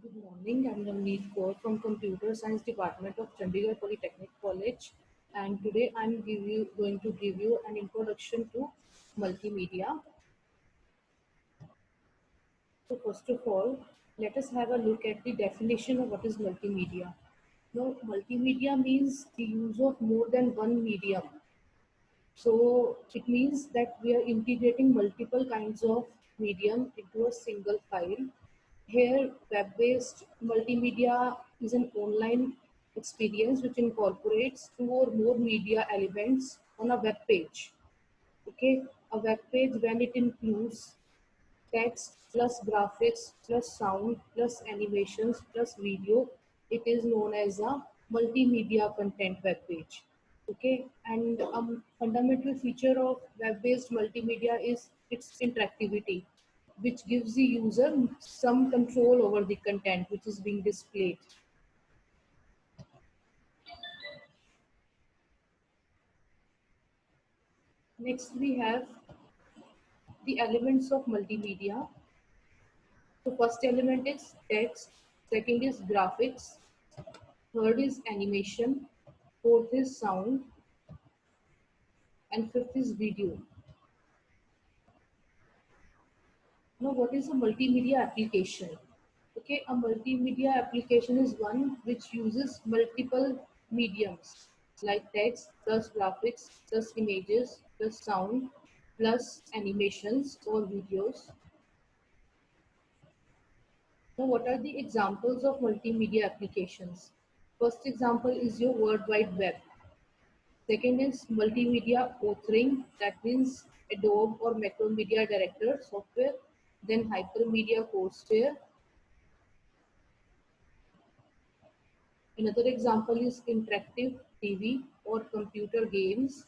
Good morning. I'm Navneet Kaur from Computer Science Department of Chandigarh Polytechnic College, and today going to give you an introduction to multimedia. So first of all, let us have a look at the definition of what is multimedia. Now, multimedia means the use of more than one medium. So it means that we are integrating multiple kinds of medium into a single file. Here, web-based multimedia is an online experience which incorporates two or more media elements on a web page. Okay, a web page when it includes text plus graphics plus sound plus animations plus video, it is known as a multimedia content web page. Okay, and fundamental feature of web-based multimedia is its interactivity, which gives the user some control over the content which is being displayed. Next, we have the elements of multimedia. So first element is text, second is graphics, third is animation, fourth is sound, and fifth is video. Now, what is a multimedia application? Okay, a multimedia application is one which uses multiple mediums like text plus graphics plus images plus sound plus animations or videos. Now, what are the examples of multimedia applications? First example is your World Wide Web. Second is multimedia authoring, that means Adobe or Macromedia Director software, then Hypermedia courseware. Another example is interactive TV or computer games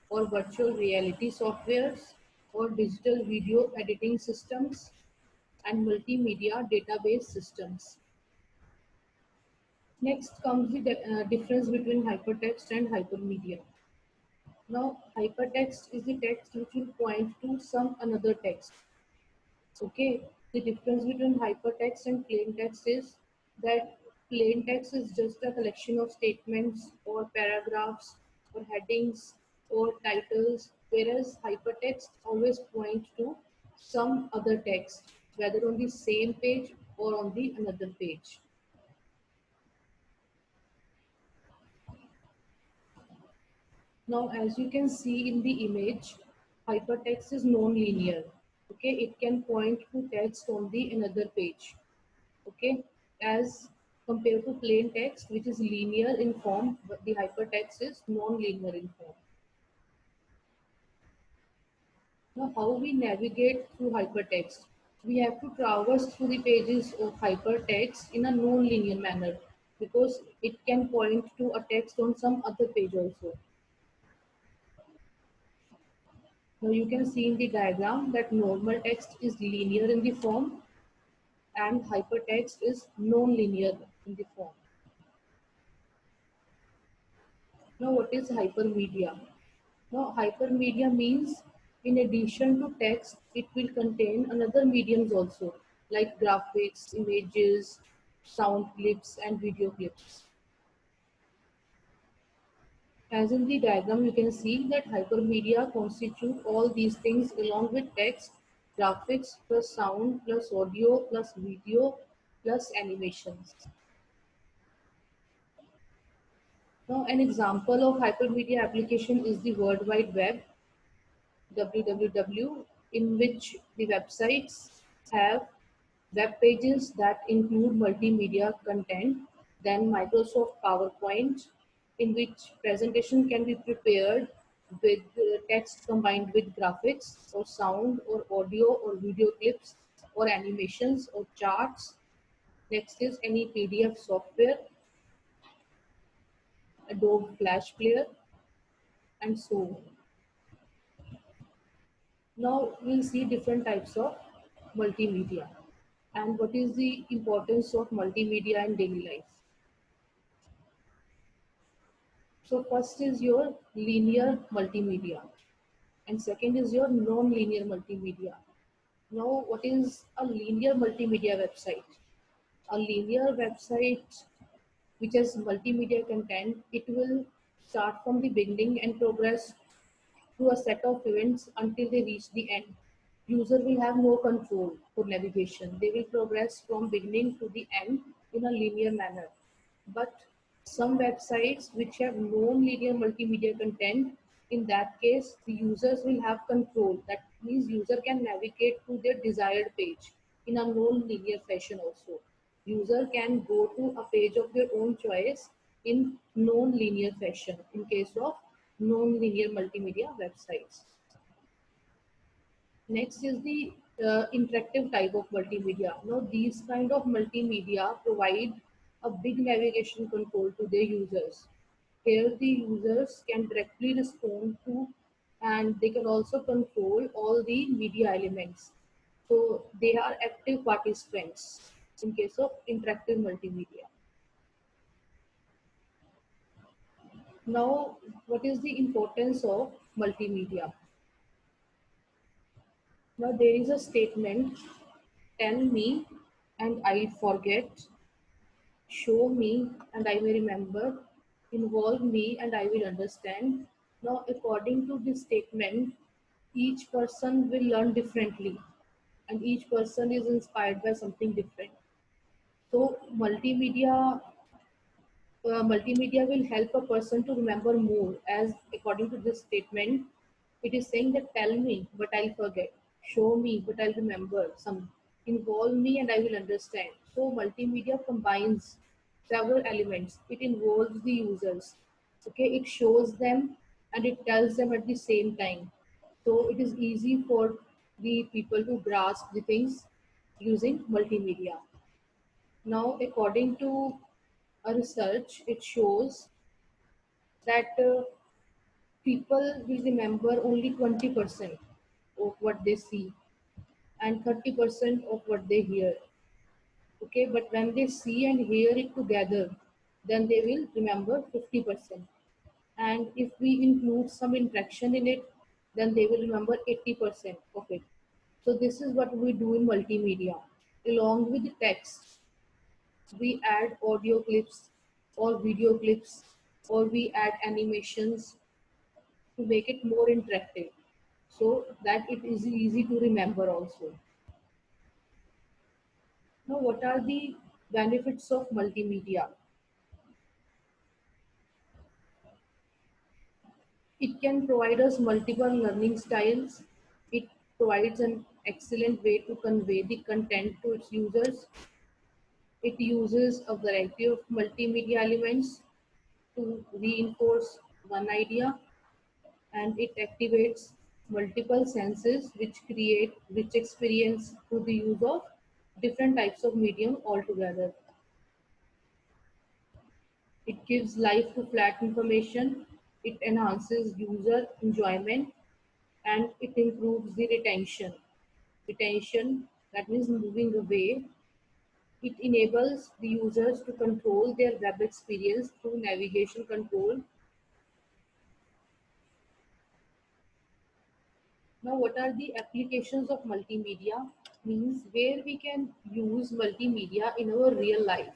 or virtual reality softwares or digital video editing systems and multimedia database systems. Next comes the difference between hypertext and hypermedia. Now, hypertext is the text which will point to some another text. Okay, the difference between hypertext and plain text is that plain text is just a collection of statements or paragraphs or headings or titles, whereas hypertext always points to some other text, whether on the same page or on the another page. Now, as you can see in the image, hypertext is non-linear. Okay, it can point to text on the another page. Okay, as compared to plain text, which is linear in form, but the hypertext is non-linear in form. Now, how we navigate through hypertext? We have to traverse through the pages of hypertext in a non-linear manner because it can point to a text on some other page also. Now you can see in the diagram that normal text is linear in the form and hypertext is non-linear in the form. Now what is hypermedia? Now hypermedia means in addition to text, it will contain another mediums also like graphics, images, sound clips and video clips. As in the diagram, you can see that hypermedia constitute all these things along with text, graphics plus sound plus audio plus video plus animations. Now, an example of hypermedia application is the World Wide Web, www, in which the websites have web pages that include multimedia content, then Microsoft PowerPoint, in which presentation can be prepared with text combined with graphics or sound or audio or video clips or animations or charts. Next is any PDF software, Adobe Flash Player, and so on. Now we'll see different types of multimedia and what is the importance of multimedia in daily life. So first is your linear multimedia and second is your non-linear multimedia. Now what is a linear multimedia website? A linear website which has multimedia content, it will start from the beginning and progress through a set of events until they reach the end. User will have no control for navigation. They will progress from beginning to the end in a linear manner. But some websites which have non-linear multimedia content, in that case, the users will have control. That means user can navigate to their desired page in a non-linear fashion also. User can go to a page of their own choice in non-linear fashion in case of non-linear multimedia websites. Next is the interactive type of multimedia. Now, these kind of multimedia provide a big navigation control to their users. Here, the users can directly respond to, and they can also control all the media elements. So, they are active participants in case of interactive multimedia. Now, what is the importance of multimedia? Now, there is a statement: tell me and I forget, show me and I may remember, involve me and I will understand. Now, according to this statement, each person will learn differently and each person is inspired by something different. So, multimedia will help a person to remember more, as according to this statement it is saying that tell me but I'll forget, show me but I'll remember some, involve me and I will understand. So multimedia combines several elements. It involves the users, okay, it shows them and it tells them at the same time, so it is easy for the people to grasp the things using multimedia. Now, according to a research, it shows that people will remember only 20% of what they see and 30% of what they hear. Okay, but when they see and hear it together, then they will remember 50%. And if we include some interaction in it, then they will remember 80% of it. So, this is what we do in multimedia. Along with the text, we add audio clips or video clips or we add animations to make it more interactive so that it is easy to remember also. Now, what are the benefits of multimedia? It can provide us multiple learning styles. It provides an excellent way to convey the content to its users. It uses a variety of multimedia elements to reinforce one idea, and it activates multiple senses which create rich experience through the use of different types of medium altogether. It gives life to flat information, it enhances user enjoyment, and it improves the retention. Retention, that means moving away. It enables the users to control their web experience through navigation control. Now, what are the applications of multimedia? Means where we can use multimedia in our real life.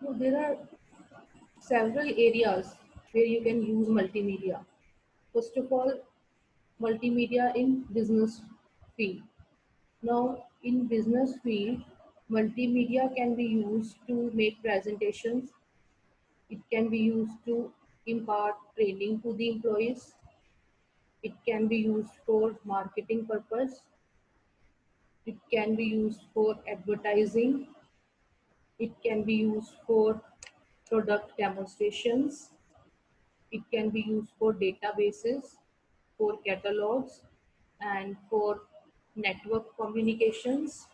So there are several areas where you can use multimedia. First of all, multimedia in business field. Now, in business field, multimedia can be used to make presentations. It can be used to impart training to the employees. It can be used for marketing purpose. It can be used for advertising. It can be used for product demonstrations. It can be used for databases, for catalogs, and for network communications.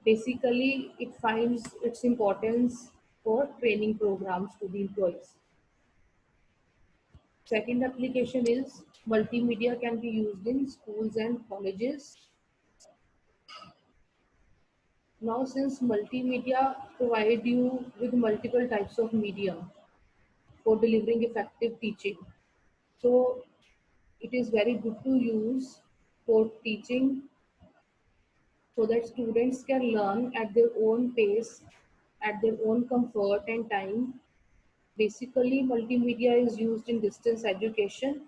Basically, it finds its importance for training programs to the employees. Second application is multimedia can be used in schools and colleges. Now, since multimedia provide you with multiple types of medium for delivering effective teaching, so it is very good to use for teaching so that students can learn at their own pace, at their own comfort and time. Basically, multimedia is used in distance education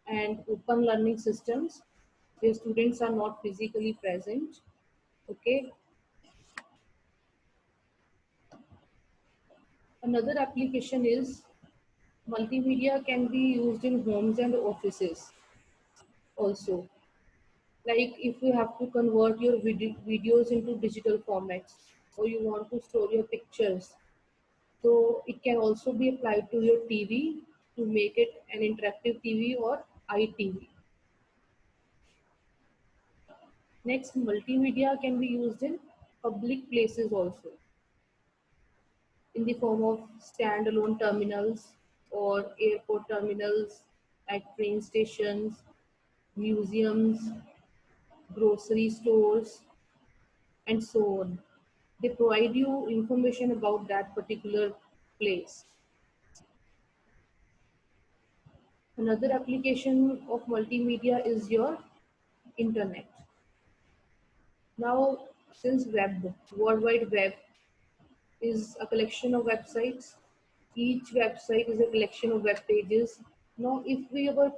and open learning systems where students are not physically present. Okay. Another application is multimedia can be used in homes and offices also. Like if you have to convert your videos into digital formats or you want to store your pictures, so it can also be applied to your TV to make it an interactive TV or ITV. Next, multimedia can be used in public places also in the form of standalone terminals or airport terminals at train stations, museums, grocery stores, and so on. They provide you information about that particular place. Another application of multimedia is your internet. Now, since World Wide Web is a collection of websites, each website is a collection of web pages. Now, if we ever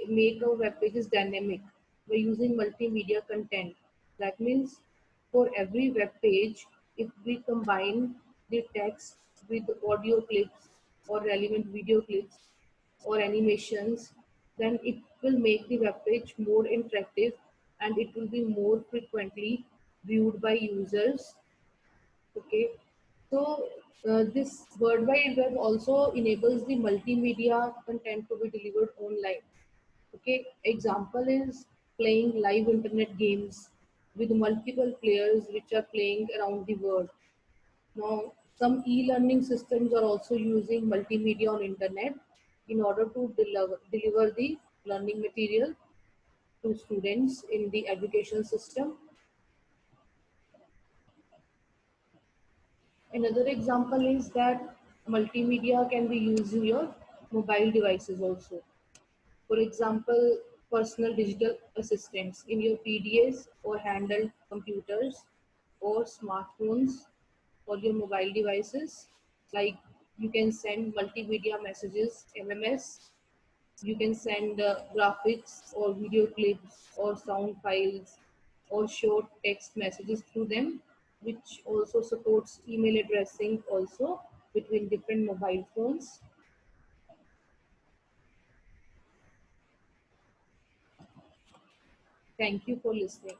make our web pages dynamic by using multimedia content, that means for every web page, if we combine the text with audio clips or relevant video clips or animations, then it will make the web page more interactive and it will be more frequently viewed by users. Okay, so this World Wide Web also enables the multimedia content to be delivered online. Okay, example is playing live internet games with multiple players which are playing around the world. Now, some e-learning systems are also using multimedia on internet in order to deliver the learning material to students in the education system. Another example is that multimedia can be used in your mobile devices also. For example, personal digital assistants in your PDAs or handheld computers or smartphones or your mobile devices. Like you can send multimedia messages, MMS. You can send graphics or video clips or sound files or short text messages through them, which also supports email addressing also between different mobile phones. Thank you for listening.